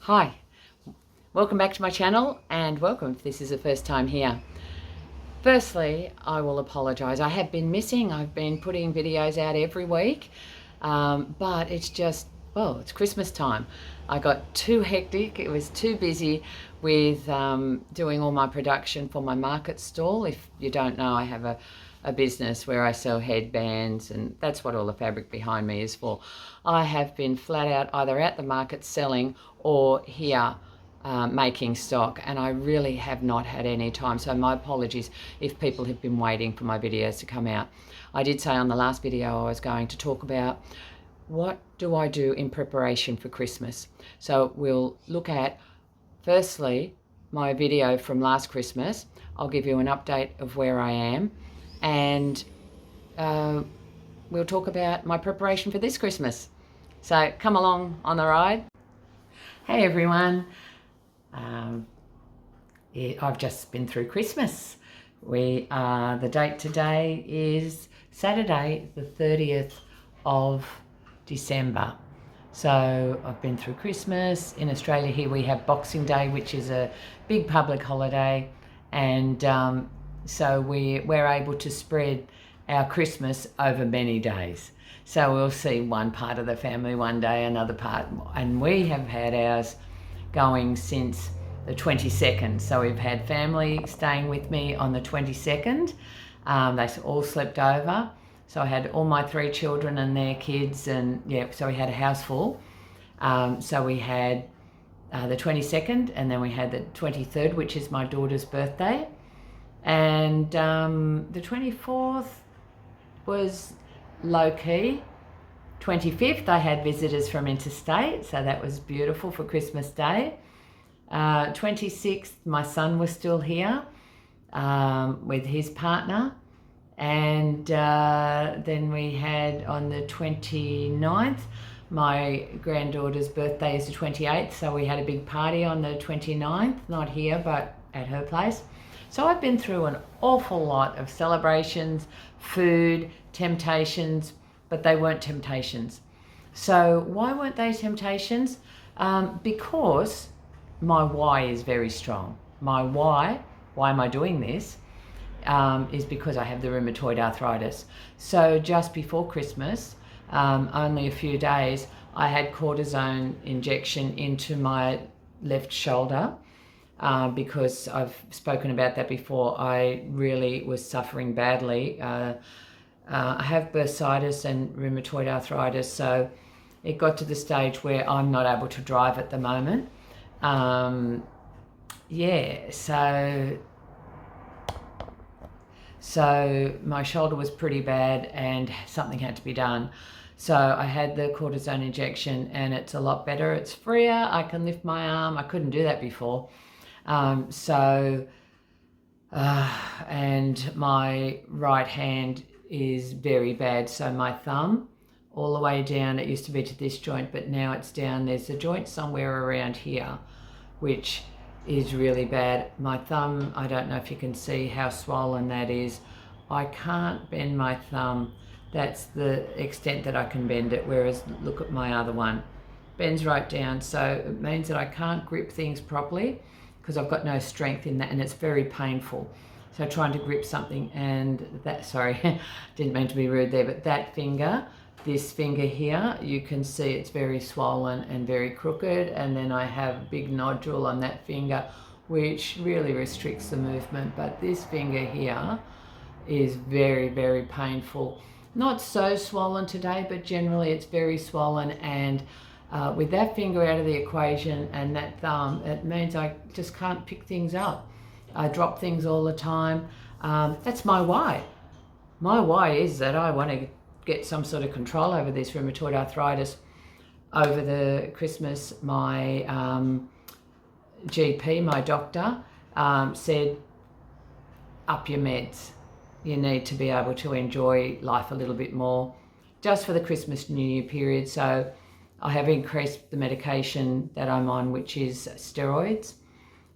Hi, welcome back to my channel and welcome if this is the first time here. Firstly, I will apologise. I have been missing. I've been putting videos out every week, but it's just, well, it's Christmas time. I got too hectic. It was too busy with doing all my production for my market stall. If you don't know, I have a business where I sell headbands, and that's what all the fabric behind me is for. I have been flat out either at the market selling or here making stock, and I really have not had any time, so my apologies if people have been waiting for my videos to come out. I did say on the last video I was going to talk about what do I do in preparation for Christmas. So we'll look at, firstly, my video from last Christmas. I'll give you an update of where I am, and we'll talk about my preparation for this Christmas. So come along on the ride. Hey everyone, I've just been through Christmas. The date today is Saturday the 30th of December. So I've been through Christmas. In Australia here we have Boxing Day, which is a big public holiday, and so we're able to spread our Christmas over many days. So we'll see one part of the family one day, another part, and we have had ours going since the 22nd. So we've had family staying with me on the 22nd. They all slept over. So I had all my 3 children and their kids, and yeah, so we had a house full. So we had the 22nd, and then we had the 23rd, which is my daughter's birthday. And the 24th was low-key. 25th, I had visitors from interstate, so that was beautiful for Christmas Day. 26th, my son was still here with his partner. And then we had on the 29th, my granddaughter's birthday is the 28th, so we had a big party on the 29th, not here, but at her place. So I've been through an awful lot of celebrations, food, temptations, but they weren't temptations. So why weren't they temptations? Because my why is very strong. My why am I doing this, is because I have the rheumatoid arthritis. So just before Christmas, only a few days, I had cortisone injection into my left shoulder. Because I've spoken about that before, I really was suffering badly. I have bursitis and rheumatoid arthritis, so it got to the stage where I'm not able to drive at the moment. So my shoulder was pretty bad and something had to be done. So I had the cortisone injection, and it's a lot better. It's freer. I can lift my arm. I couldn't do that before. And my right hand is very bad. So my thumb all the way down, it used to be to this joint, but now it's down. There's a joint somewhere around here, which is really bad. My thumb, I don't know if you can see how swollen that is. I can't bend my thumb. That's the extent that I can bend it. Whereas look at my other one, bends right down. So it means that I can't grip things properly, because I've got no strength in that, and it's very painful. So trying to grip something, and that, sorry, didn't mean to be rude there, but that finger, this finger here, you can see it's very swollen and very crooked, and then I have a big nodule on that finger, which really restricts the movement. But this finger here is very, very painful. Not so swollen today, but generally it's very swollen, and with that finger out of the equation and that thumb, it means I just can't pick things up. I drop things all the time. That's my why. My why is that I want to get some sort of control over this rheumatoid arthritis. Over the Christmas, my GP, my doctor, said, up your meds. You need to be able to enjoy life a little bit more, just for the Christmas New Year period. So I have increased the medication that I'm on, which is steroids.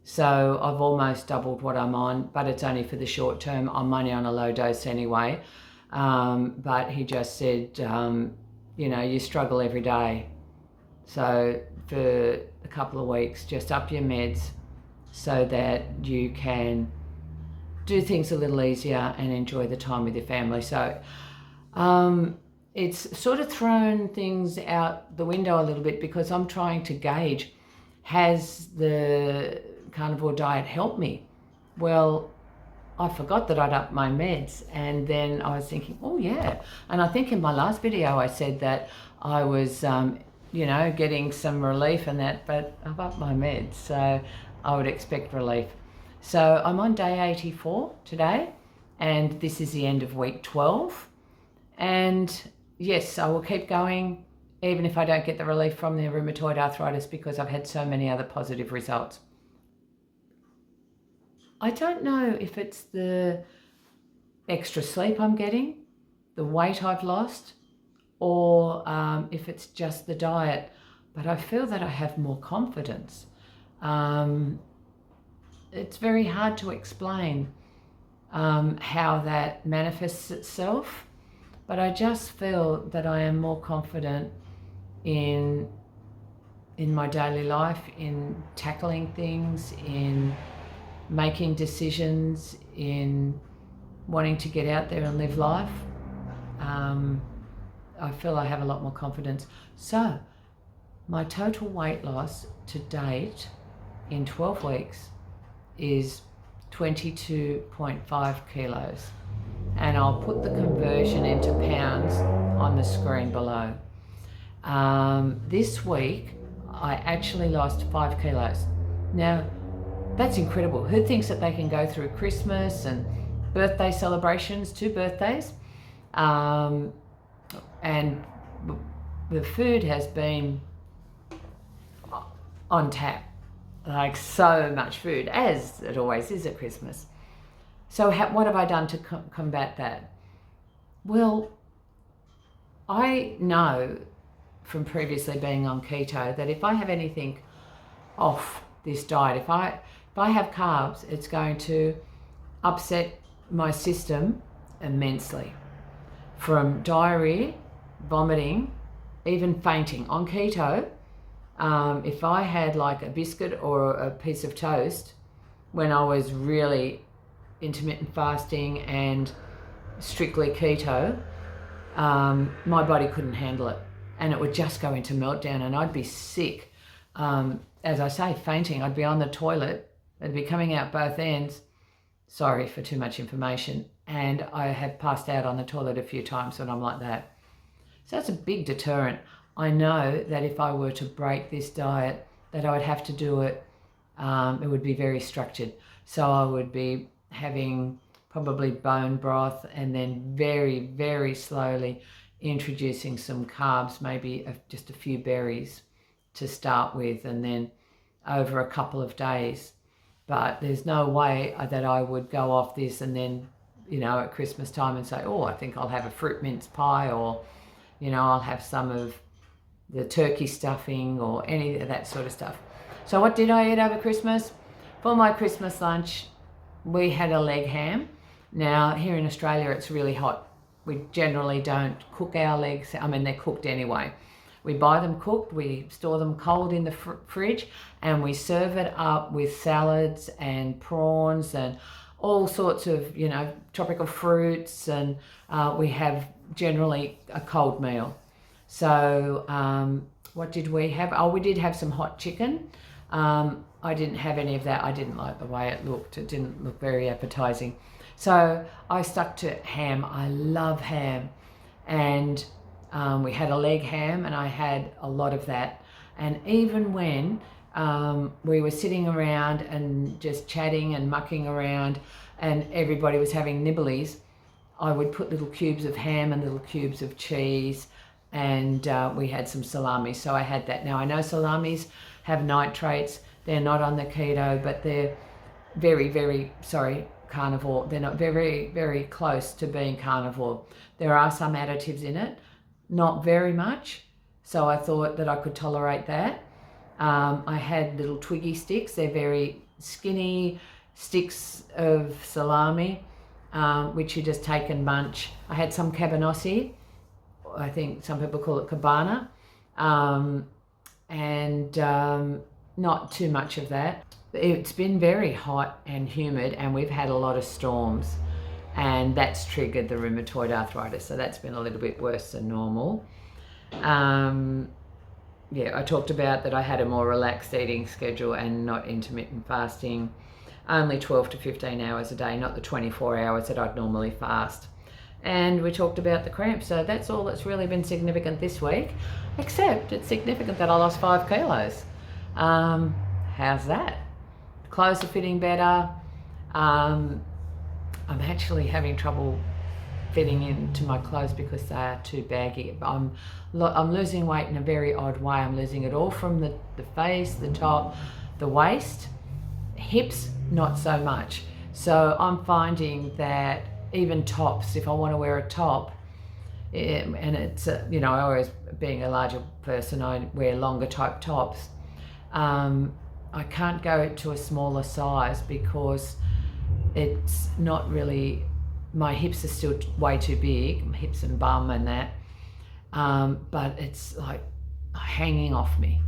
So I've almost doubled what I'm on, but it's only for the short term. I'm only on a low dose anyway. But he just said, you struggle every day. So for a couple of weeks, just up your meds so that you can do things a little easier and enjoy the time with your family. So it's sort of thrown things out the window a little bit, because I'm trying to gauge, has the carnivore diet helped me? Well, I forgot that I'd upped my meds, and then I was thinking, oh yeah. And I think in my last video I said that I was, getting some relief and that, but I've upped my meds, so I would expect relief. So I'm on day 84 today, and this is the end of week 12. And yes, I will keep going, even if I don't get the relief from the rheumatoid arthritis, because I've had so many other positive results. I don't know if it's the extra sleep I'm getting, the weight I've lost, or if it's just the diet, but I feel that I have more confidence. It's very hard to explain how that manifests itself, but I just feel that I am more confident in my daily life, in tackling things, in making decisions, in wanting to get out there and live life. I feel I have a lot more confidence. So my total weight loss to date in 12 weeks is 22.5 kilos. And I'll put the conversion into pounds on the screen below. This week, I actually lost 5 kilos. Now, that's incredible. Who thinks that they can go through Christmas and birthday celebrations, 2 birthdays, and the food has been on tap, like so much food, as it always is at Christmas. So what have I done to combat that? Well, I know from previously being on keto that if I have anything off this diet, if I have carbs, it's going to upset my system immensely. From diarrhea, vomiting, even fainting. On keto, if I had like a biscuit or a piece of toast when I was really intermittent fasting and strictly keto, my body couldn't handle it, and it would just go into meltdown, and I'd be sick. As I say, fainting. I'd be on the toilet, it'd be coming out both ends. Sorry for too much information. And I have passed out on the toilet a few times when I'm like that. So that's a big deterrent. I know that if I were to break this diet, that I would have to do it, it would be very structured. So I would be having probably bone broth, and then very, very slowly introducing some carbs, maybe just a few berries to start with, and then over a couple of days. But there's no way that I would go off this and then, at Christmas time and say, oh, I think I'll have a fruit mince pie, or, I'll have some of the turkey stuffing or any of that sort of stuff. So what did I eat over Christmas? For my Christmas lunch, we had a leg ham. Now, here in Australia, it's really hot. We generally don't cook our legs. I mean, they're cooked anyway. We buy them cooked, we store them cold in the fridge, and we serve it up with salads and prawns and all sorts of, tropical fruits, and we have generally a cold meal. So what did we have? Oh, we did have some hot chicken. I didn't have any of that. I didn't like the way it looked. It didn't look very appetizing. So I stuck to ham. I love ham. And we had a leg ham, and I had a lot of that. And even when we were sitting around and just chatting and mucking around, and everybody was having nibblies, I would put little cubes of ham and little cubes of cheese, and we had some salami. So I had that. Now, I know salamis have nitrates. They're not on the keto, but they're very, very, carnivore. They're not very, very close to being carnivore. There are some additives in it, not very much. So I thought that I could tolerate that. I had little twiggy sticks. They're very skinny sticks of salami, which you just take and munch. I had some cabanossi. I think some people call it cabana. And not too much of that. It's been very hot and humid, and we've had a lot of storms, and that's triggered the rheumatoid arthritis. So that's been a little bit worse than normal. Yeah, I talked about that I had a more relaxed eating schedule and not intermittent fasting, only 12 to 15 hours a day, not the 24 hours that I'd normally fast. And we talked about the cramps. So that's all that's really been significant this week, except it's significant that I lost 5 kilos. How's that? Clothes are fitting better. I'm actually having trouble fitting into my clothes because they are too baggy. I'm losing weight in a very odd way. I'm losing it all from the face, the top, the waist, hips, not so much. So I'm finding that even tops, if I want to wear a top, and it's, you know, I always, being a larger person, I wear longer type tops. I can't go to a smaller size because it's not really, my hips are still way too big, hips and bum and that, but it's like hanging off me.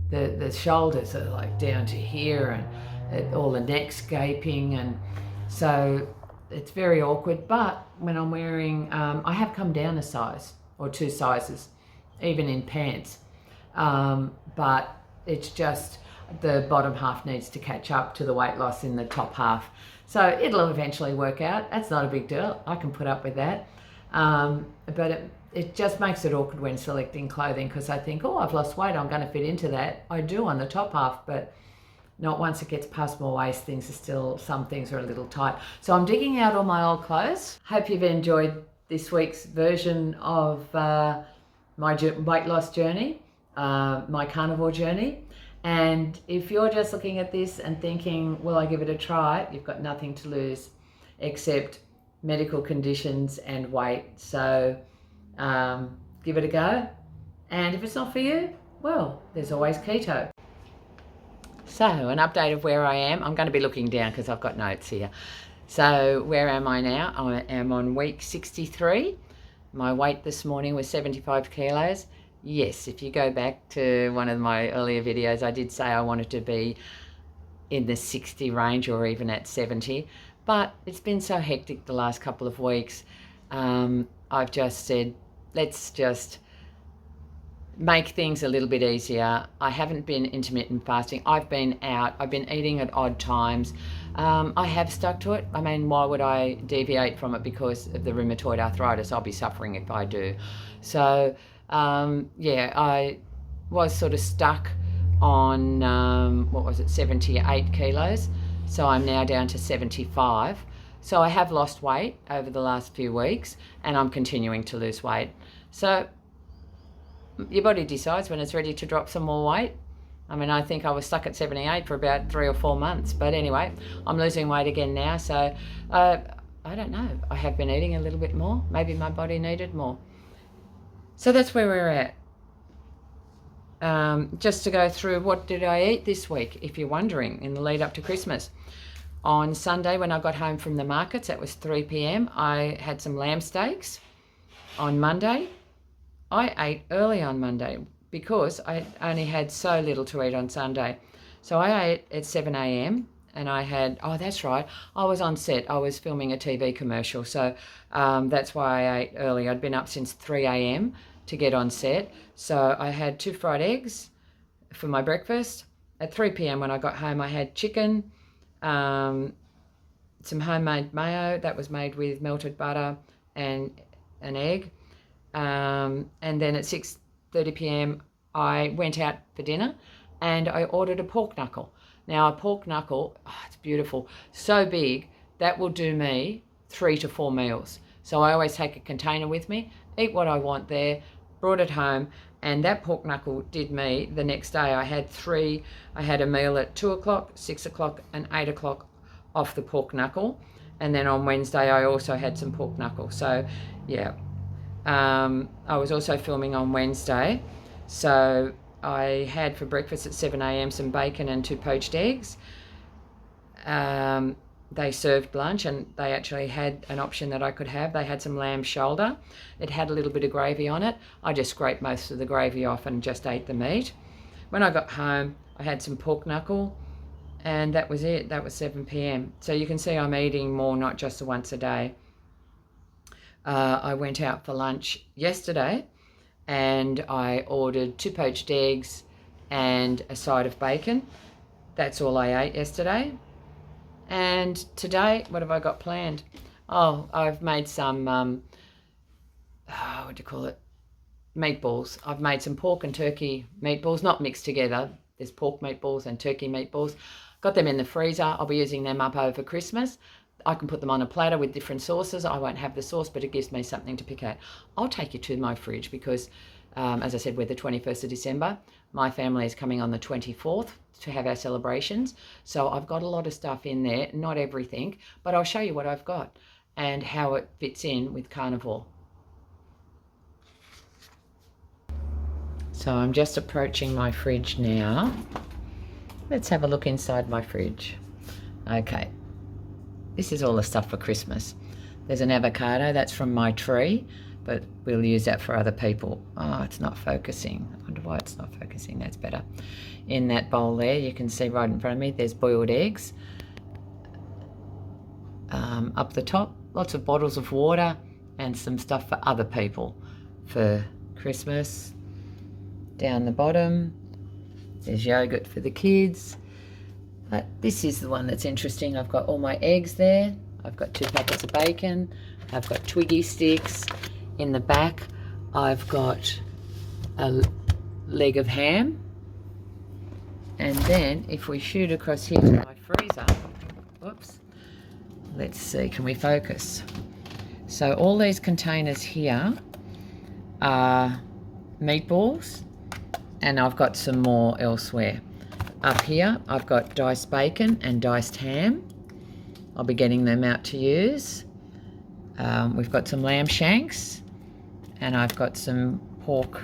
The shoulders are like down to here, and all the neck's gaping, and so it's very awkward. But when I'm wearing, I have come down a size or 2 sizes, even in pants, but it's just the bottom half needs to catch up to the weight loss in the top half. So it'll eventually work out. That's not a big deal. I can put up with that. But it just makes it awkward when selecting clothing, because I think, oh, I've lost weight, I'm going to fit into that. I do on the top half, but not once it gets past my waist. Some things are a little tight. So I'm digging out all my old clothes. Hope you've enjoyed this week's version of my weight loss journey, my carnivore journey. And if you're just looking at this and thinking, will I give it a try? You've got nothing to lose except medical conditions and weight. So give it a go. And if it's not for you, well, there's always keto. So an update of where I am. I'm going to be looking down because I've got notes here. So where am I now? I am on week 63. My weight this morning was 75 kilos. Yes, if you go back to one of my earlier videos, I did say I wanted to be in the 60 range or even at 70, but it's been so hectic the last couple of weeks. I've just said, let's just make things a little bit easier. I haven't been intermittent fasting. I've been out. I've been eating at odd times. I have stuck to it. I mean, why would I deviate from it because of the rheumatoid arthritis? I'll be suffering if I do. So yeah, I was sort of stuck on, 78 kilos. So I'm now down to 75. So I have lost weight over the last few weeks, and I'm continuing to lose weight. So your body decides when it's ready to drop some more weight. I mean, I think I was stuck at 78 for about 3 or 4 months. But anyway, I'm losing weight again now. So I don't know. I have been eating a little bit more. Maybe my body needed more. So that's where we're at. Just to go through, what did I eat this week, if you're wondering, in the lead up to Christmas. On Sunday, when I got home from the markets, that was 3 p.m, I had some lamb steaks. On Monday, I ate early on Monday because I only had so little to eat on Sunday. So I ate at 7 a.m, and I had, oh, that's right, I was on set. I was filming a TV commercial, so that's why I ate early. I'd been up since 3 a.m. to get on set. So I had 2 fried eggs for my breakfast. At 3 p.m. when I got home, I had chicken, some homemade mayo that was made with melted butter and an egg. And then at 6:30 p.m, I went out for dinner and I ordered a pork knuckle. Now, a pork knuckle, oh, it's beautiful, so big, that will do me 3 to 4 meals. So I always take a container with me, eat what I want there, brought it home, and that pork knuckle did me the next day. I had a meal at 2 o'clock, 6 o'clock and 8 o'clock off the pork knuckle. And then on Wednesday, I also had some pork knuckle. So yeah, I was also filming on Wednesday. So I had for breakfast at 7 a.m. some bacon and 2 poached eggs. They served lunch and they actually had an option that I could have. They had some lamb shoulder. It had a little bit of gravy on it. I just scraped most of the gravy off and just ate the meat. When I got home, I had some pork knuckle, and that was it. That was 7 p.m. So you can see I'm eating more, not just once a day. I went out for lunch yesterday and I ordered 2 poached eggs and a side of bacon. That's all I ate yesterday. And today, what have I got planned? Oh, I've made some, what do you call it? Meatballs. I've made some pork and turkey meatballs, not mixed together. There's pork meatballs and turkey meatballs. Got them in the freezer. I'll be using them up over Christmas. I can put them on a platter with different sauces. I won't have the sauce, but it gives me something to pick at. I'll take you to my fridge because, as I said, we're the 21st of December. My family is coming on the 24th to have our celebrations. So I've got a lot of stuff in there, not everything, but I'll show you what I've got and how it fits in with carnivore. So I'm just approaching my fridge now. Let's have a look inside my fridge. Okay, this is all the stuff for Christmas. There's an avocado, that's from my tree, but we'll use that for other people. Oh, it's not focusing. I wonder why it's not focusing. That's better. In that bowl there, you can see right in front of me, there's boiled eggs. Up the top, lots of bottles of water and some stuff for other people for Christmas. Down the bottom, there's yogurt for the kids. But this is the one that's interesting. I've got all my eggs there. I've got 2 packets of bacon. I've got Twiggy sticks. In the back, I've got a leg of ham. And then if we shoot across here to my freezer, whoops, let's see, can we focus? So all these containers here are meatballs, and I've got some more elsewhere. Up here, I've got diced bacon and diced ham. I'll be getting them out to use. We've got some lamb shanks, and I've got some pork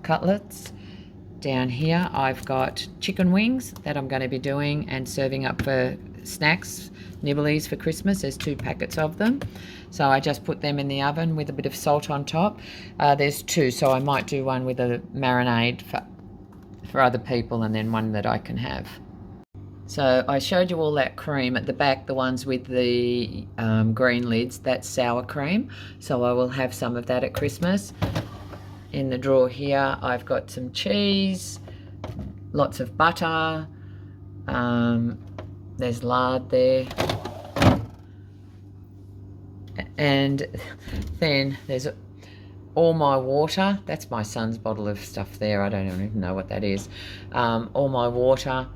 cutlets. Down here, I've got chicken wings that I'm going to be doing and serving up for snacks, nibblies for Christmas. There's 2 packets of them. So I just put them in the oven with a bit of salt on top. There's 2, so I might do one with a marinade for other people and then one that I can have. So I showed you all that cream at the back, the ones with the green lids, that's sour cream. So I will have some of that at Christmas. In the drawer here, I've got some cheese, lots of butter, there's lard there. And then there's all my water. That's my son's bottle of stuff there. I don't even know what that is. All my water.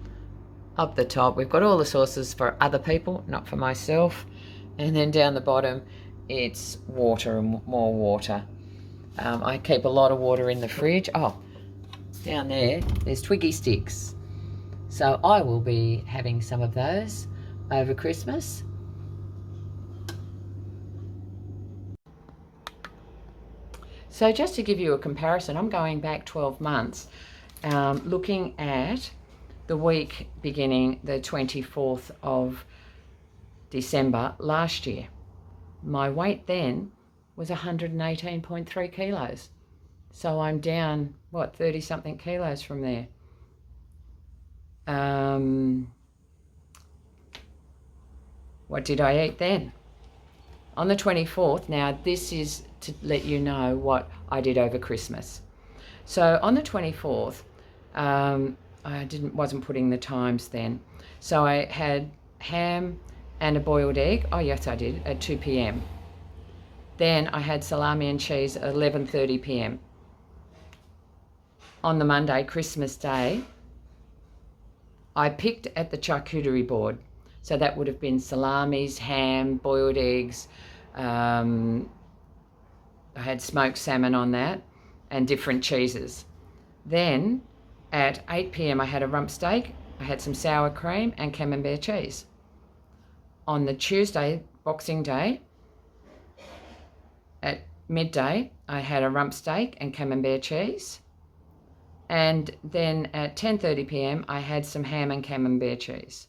Up the top, we've got all the sauces for other people, not for myself. And then down the bottom, it's water and more water. I keep a lot of water in the fridge. Oh, down there's Twiggy sticks. So I will be having some of those over Christmas. So just to give you a comparison, I'm going back 12 months, looking at the week beginning the 24th of December last year. My weight then was 118.3 kilos. So I'm down, 30 something kilos from there. What did I eat then? On the 24th, now this is to let you know what I did over Christmas. So on the 24th, I wasn't putting the times then. So I had ham and a boiled egg. Oh yes, I did, at 2 p.m. Then I had salami and cheese at 11:30 p.m. On the Monday, Christmas Day, I picked at the charcuterie board. So that would have been salamis, ham, boiled eggs. I had smoked salmon on that and different cheeses. Then at 8 p.m. I had a rump steak. I had some sour cream and camembert cheese. On the Tuesday, Boxing Day, at midday, I had a rump steak and camembert cheese. And then at 10:30 p.m. I had some ham and camembert cheese.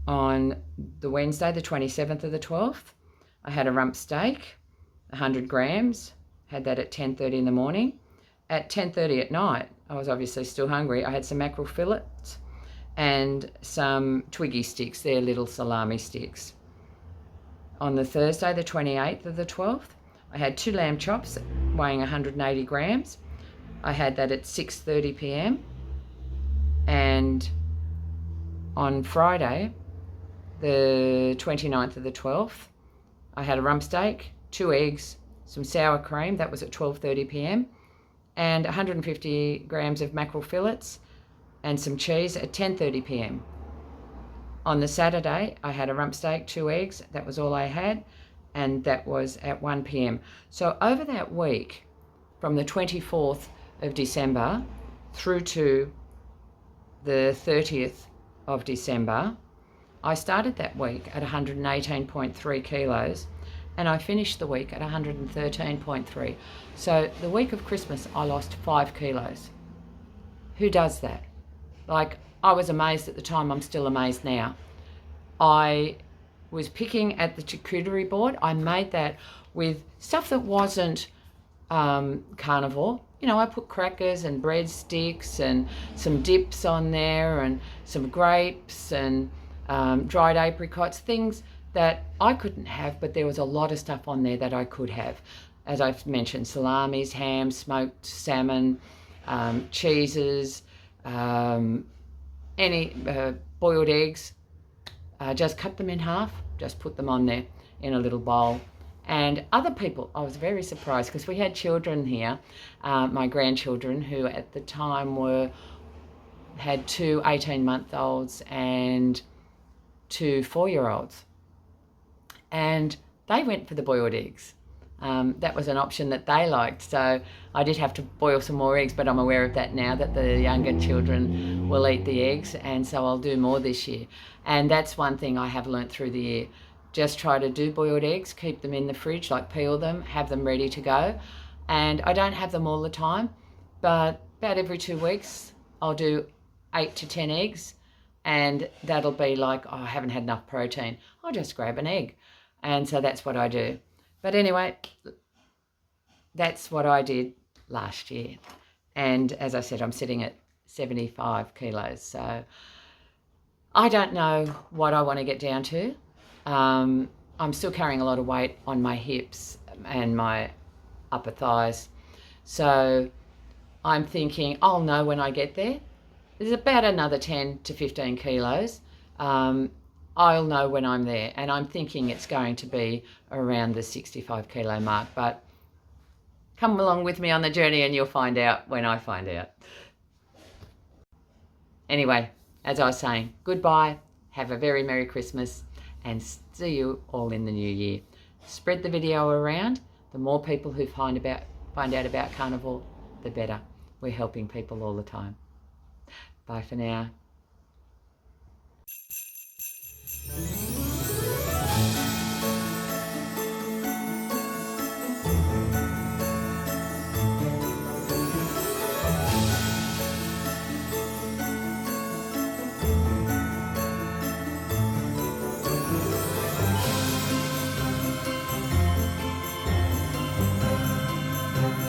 On the Wednesday, the 27th of the 12th, I had a rump steak, 100 grams, had that at 10:30 in the morning. At 10:30 at night, I was obviously still hungry. I had some mackerel fillets and some Twiggy sticks. They're little salami sticks. On the Thursday, the 28th of the 12th, I had 2 lamb chops weighing 180 grams. I had that at 6:30 p.m. And on Friday, the 29th of the 12th, I had a rump steak, 2 eggs, some sour cream, that was at 12:30 p.m, and 150 grams of mackerel fillets and some cheese at 10:30 p.m. On the Saturday, I had a rump steak, 2 eggs, that was all I had, and that was at 1 p.m. So over that week, from the 24th of December through to the 30th of December, I started that week at 118.3 kilos and I finished the week at 113.3. So the week of Christmas, I lost 5 kilos. Who does that? Like, I was amazed at the time, I'm still amazed now. I was picking at the charcuterie board. I made that with stuff that wasn't carnivore. You know, I put crackers and breadsticks and some dips on there and some grapes and dried apricots, things that I couldn't have, but there was a lot of stuff on there that I could have. As I've mentioned, salamis, ham, smoked salmon, cheeses, any boiled eggs. Just cut them in half, just put them on there in a little bowl. And other people, I was very surprised because we had children here, my grandchildren, who at the time had 2 18-month-olds and 2 4-year-olds. And they went for the boiled eggs. That was an option that they liked. So I did have to boil some more eggs, but I'm aware of that now, that the younger children will eat the eggs, and so I'll do more this year. And that's one thing I have learnt through the year. Just try to do boiled eggs, keep them in the fridge, like peel them, have them ready to go. And I don't have them all the time, but about every 2 weeks, I'll do 8 to 10 eggs, and that'll be like, oh, I haven't had enough protein. I'll just grab an egg. And so that's what I do. But anyway, that's what I did last year. And as I said, I'm sitting at 75 kilos. So I don't know what I want to get down to. I'm still carrying a lot of weight on my hips and my upper thighs. So I'm thinking I'll know when I get there. There's about another 10 to 15 kilos. I'll know when I'm there, and I'm thinking it's going to be around the 65 kilo mark, but come along with me on the journey and you'll find out when I find out. Anyway, as I was saying, goodbye, have a very Merry Christmas, and see you all in the new year. Spread the video around. The more people who find out about carnivore, the better. We're helping people all the time. Bye for now.